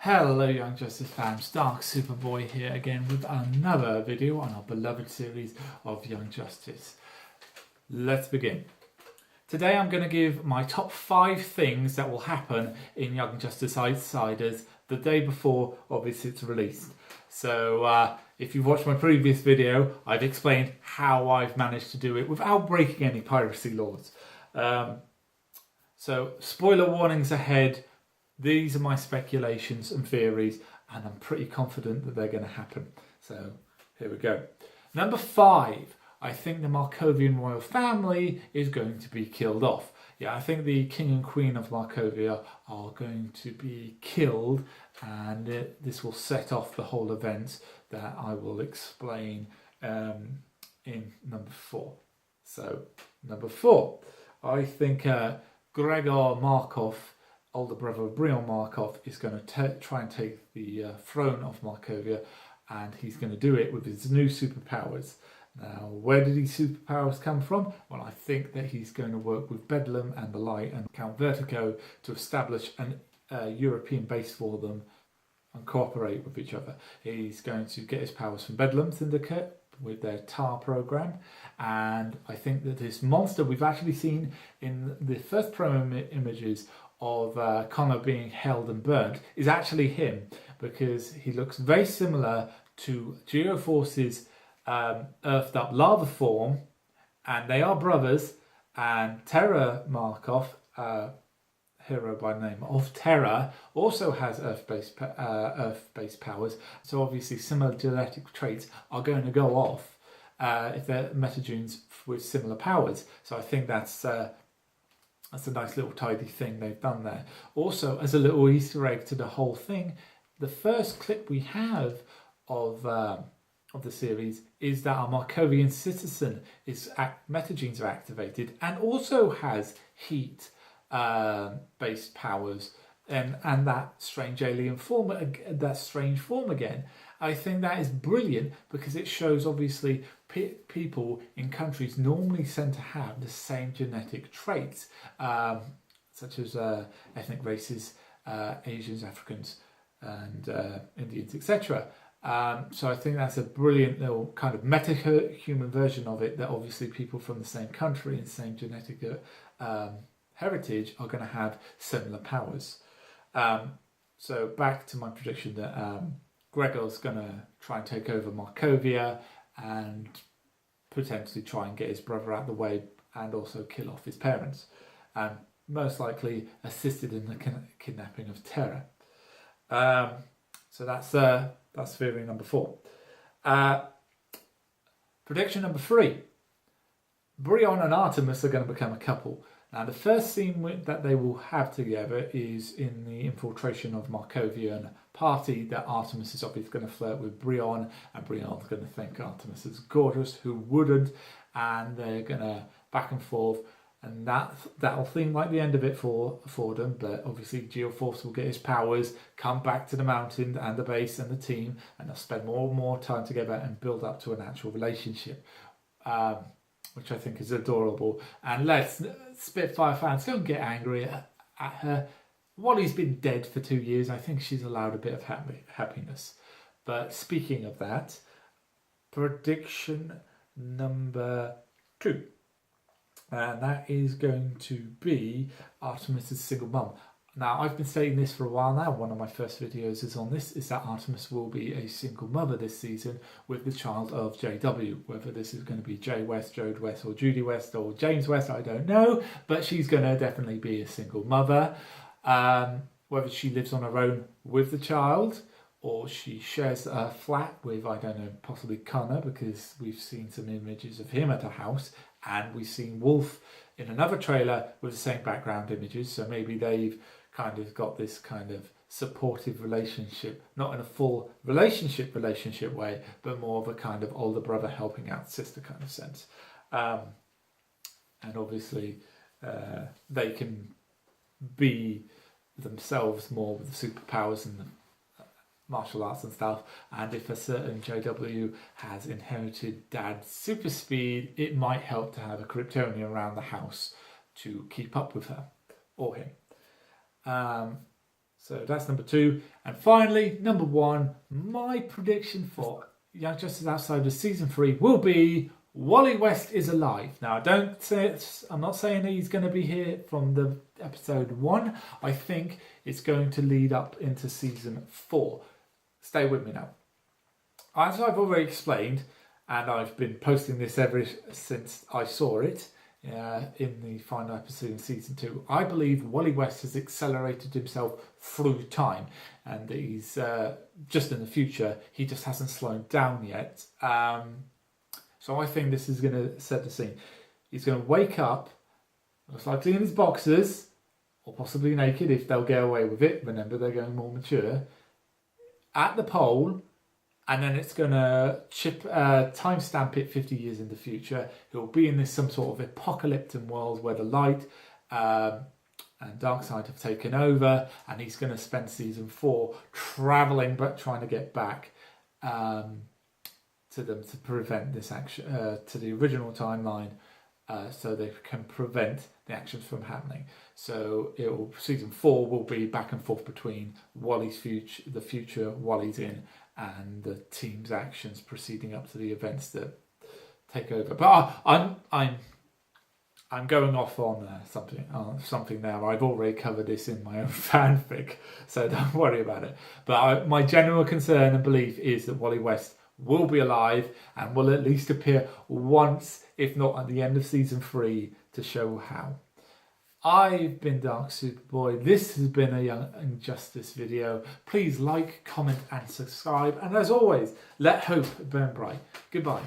Hello Young Justice fans, Dark Superboy here again with another video on our beloved series of Young Justice. Let's begin. Today I'm going to give my top 5 things that will happen in Young Justice Outsiders the day before obviously it's released. So if you've watched my previous video, I've explained how I've managed to do it without breaking any piracy laws. So spoiler warnings ahead. These are my speculations and theories, and I'm pretty confident that they're going to happen. So here we go. Number 5, I think the Markovian royal family is going to be killed off. Yeah, I think the king and queen of Markovia are going to be killed, and this will set off the whole event that I will explain in number 4. So number 4, I think Gregor Markov, older brother of Brion Markov, is going to try and take the throne of Markovia, and he's going to do it with his new superpowers. Now, where did these superpowers come from? Well, I think that he's going to work with Bedlam and the Light and Count Vertigo to establish a European base for them and cooperate with each other. He's going to get his powers from Bedlam Syndicate with their TAR program, and I think that this monster we've actually seen in the first promo images of Connor being held and burnt is actually him, because he looks very similar to Geoforce's earthed up lava form, and they are brothers. And Terra Markov, hero by the name of Terra, also has earth-based powers, so obviously similar genetic traits are going to go off if they're metagenes with similar powers. So I think that's a nice little tidy thing they've done there. Also, as a little Easter egg to the whole thing, the first clip we have of the series is that our Markovian citizen metagenes are activated and also has heat based powers and that strange alien form, that strange form again. I think that is brilliant because it shows obviously people in countries normally tend to have the same genetic traits, such as ethnic races, Asians, Africans, and Indians, etc. So I think that's a brilliant little kind of meta-human version of it, that obviously people from the same country and same genetic heritage are going to have similar powers. So back to my prediction that Gregor's going to try and take over Markovia and potentially try and get his brother out of the way and also kill off his parents, and most likely assisted in the kidnapping of Terra. So that's theory number 4. Prediction number 3. Brion and Artemis are going to become a couple. Now, the first scene that they will have together is in the infiltration of Markovian party, that Artemis is obviously going to flirt with Brion, and Brion's going to think Artemis is gorgeous, who wouldn't, and they're going to back and forth, and that'll seem like the end of it for them. But obviously Geoforce will get his powers, come back to the mountain and the base and the team, and they'll spend more and more time together and build up to an actual relationship, which I think is adorable. And let's Spitfire fans, don't get angry at her. Wally's been dead for 2 years. I think she's allowed a bit of happiness. But speaking of that, prediction number 2. And that is going to be Artemis's single mum. Now, I've been saying this for a while now. One of my first videos is on this, is that Artemis will be a single mother this season with the child of JW. Whether this is going to be Jay West, Jode West, or Judy West, or James West, I don't know. But she's going to definitely be a single mother. Whether she lives on her own with the child, or she shares a flat with, I don't know, possibly Connor, because we've seen some images of him at a house, and we've seen Wolf in another trailer with the same background images, so maybe they've kind of got this kind of supportive relationship, not in a full relationship way, but more of a kind of older brother helping out sister kind of sense. And obviously they can be themselves more with the superpowers and the martial arts and stuff, and if a certain JW has inherited dad's super speed, it might help to have a Kryptonian around the house to keep up with her or him. So So that's number 2. And finally, number 1, my prediction for Young Justice Outsiders Season 3 will be Wally West is alive. Now, I'm not saying he's going to be here from the episode 1. I think it's going to lead up into Season 4. Stay with me now. As I've already explained, and I've been posting this ever since I saw it in the final episode in Season 2, I believe Wally West has accelerated himself through time, and he's just in the future, he just hasn't slowed down yet. So I think this is going to set the scene. He's going to wake up, most likely in his boxers, or possibly naked if they'll get away with it. Remember, they're going more mature. At the pole, and then it's going to timestamp it 50 years in the future. He'll be in this some sort of apocalyptic world where the light and dark side have taken over, and he's going to spend Season 4 travelling but trying to get back to them to prevent this action, to the original timeline, so they can prevent the actions from happening. So Season 4 will be back and forth between Wally's future, the future Wally's in, and the team's actions proceeding up to the events that take over. But I'm going off on something now. I've already covered this in my own fanfic, so don't worry about it. But my general concern and belief is that Wally West will be alive and will at least appear once, if not at the end of Season 3, to show how. I've been Dark Superboy. This has been a Young Justice video. Please like, comment and subscribe. And as always, let hope burn bright. Goodbye.